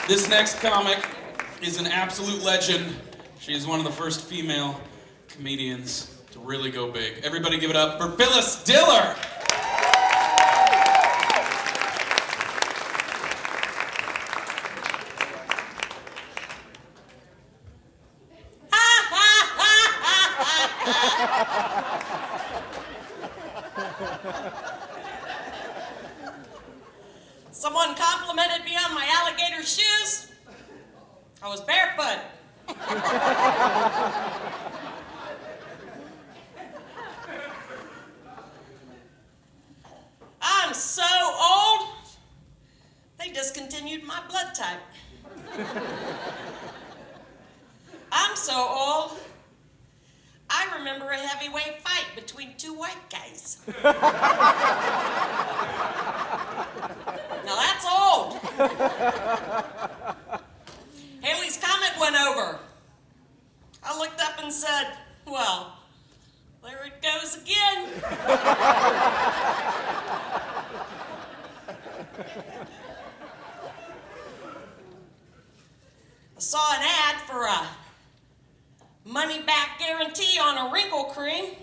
This next comic is an absolute legend. She is one of the first female comedians to really go big. Everybody give it up for Phyllis Diller! Someone complimented me on my alligator shoes. I was barefoot. I'm so old, they discontinued my blood type. I'm so old, I remember a heavyweight fight between two white guys. Now that's old. Haley's comet went over. I looked up and said, well, there it goes again. I saw an ad for a money-back guarantee on a wrinkle cream.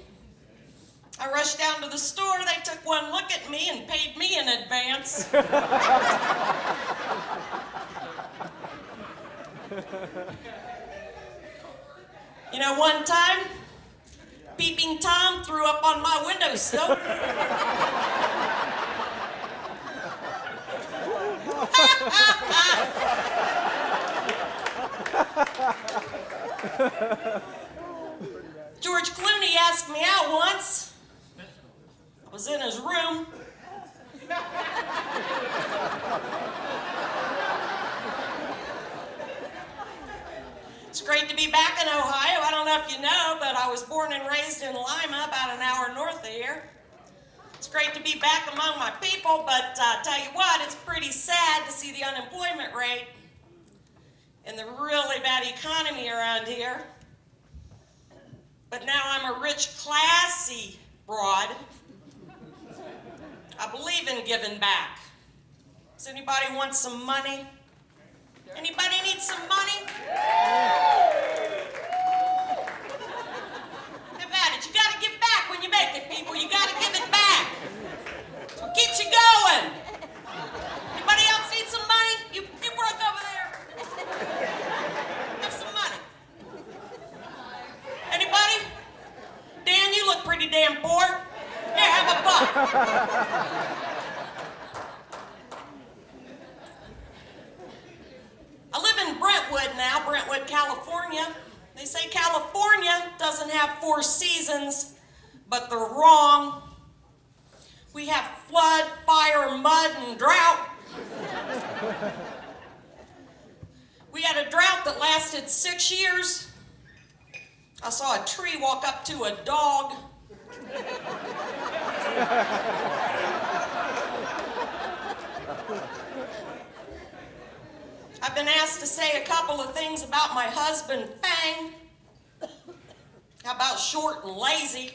I rushed down to the store, they took one look at me and paid me in advance. You know, one time, Peeping Tom threw up on my windowsill. George Clooney asked me out once. I was in his room. It's great to be back in Ohio. I don't know if you know, but I was born and raised in Lima, about an hour north of here. It's great to be back among my people, but tell you what, it's pretty sad to see the unemployment rate and the really bad economy around here. But now I'm a rich, classy broad. I believe in giving back. Does anybody want some money? Anybody need some money? Have at it. You gotta give back when you make it, people. You gotta give it back. It's what keeps you going. Anybody else need some money? You work over there. Have some money. Anybody? Dan, you look pretty damn poor. Here, have a buck. I live in Brentwood now, Brentwood, California. They say California doesn't have 4 seasons, but they're wrong. We have flood, fire, mud, and drought. We had a drought that lasted 6 years. I saw a tree walk up to a dog. I've been asked to say a couple of things about my husband, Fang. How about short and lazy?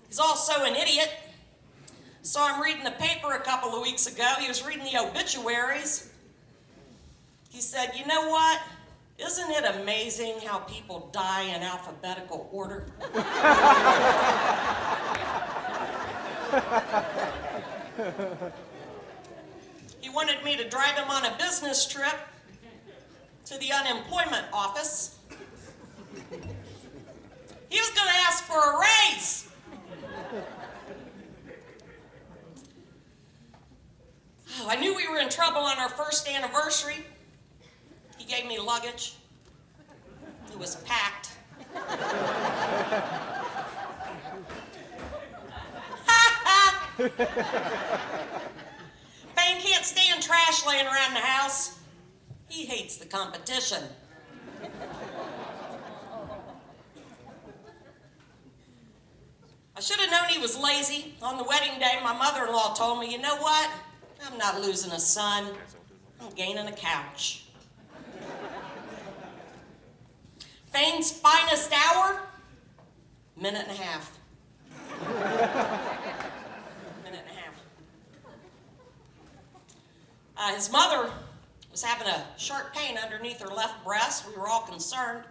He's also an idiot. Saw him reading the paper a couple of weeks ago. He was reading the obituaries. He said, you know what? Isn't it amazing how people die in alphabetical order? He wanted me to drive him on a business trip to the unemployment office. He was going to ask for a raise. Oh, I knew we were in trouble on our first anniversary. He gave me luggage. It was packed. Fang can't stand trash laying around the house. He hates the competition. I should have known he was lazy. On the wedding day, my mother-in-law told me, you know what? I'm not losing a son. I'm gaining a couch. Fang's finest hour? Minute and a half. Minute and a half. His mother was having a sharp pain underneath her left breast. We were all concerned.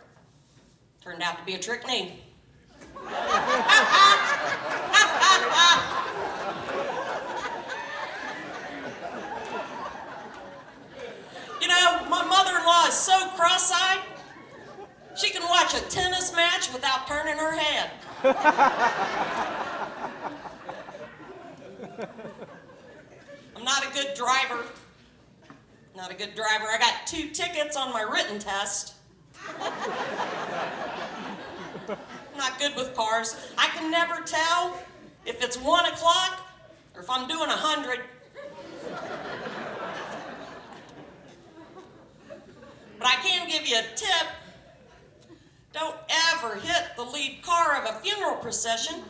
Turned out to be a trick knee. You know, my mother-in-law is so cross-eyed, she can watch a tennis match without turning her head. I'm not a good driver. Not a good driver. I got 2 tickets on my written test. Not good with cars. I can never tell if it's 1 o'clock or if I'm doing 100. But I can give you a tip. Don't ever hit the lead car of a funeral procession.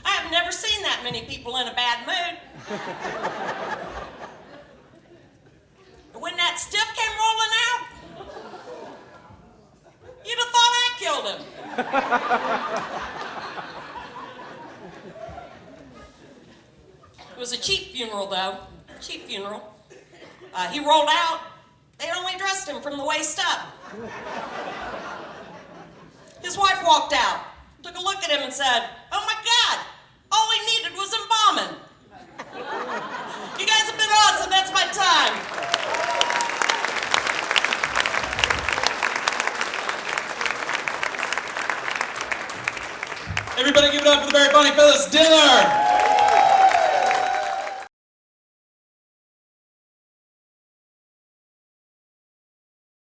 I have never seen that many people in a bad mood. But when that stiff came rolling out, you'd have thought I killed him. It was a cheap funeral, though. Cheap funeral. He rolled out. They only dressed him from the waist up. His wife walked out, took a look at him and said, "Oh my God, all he needed was embalming." You guys have been awesome. That's my time. Everybody give it up for the very funny Phyllis Diller.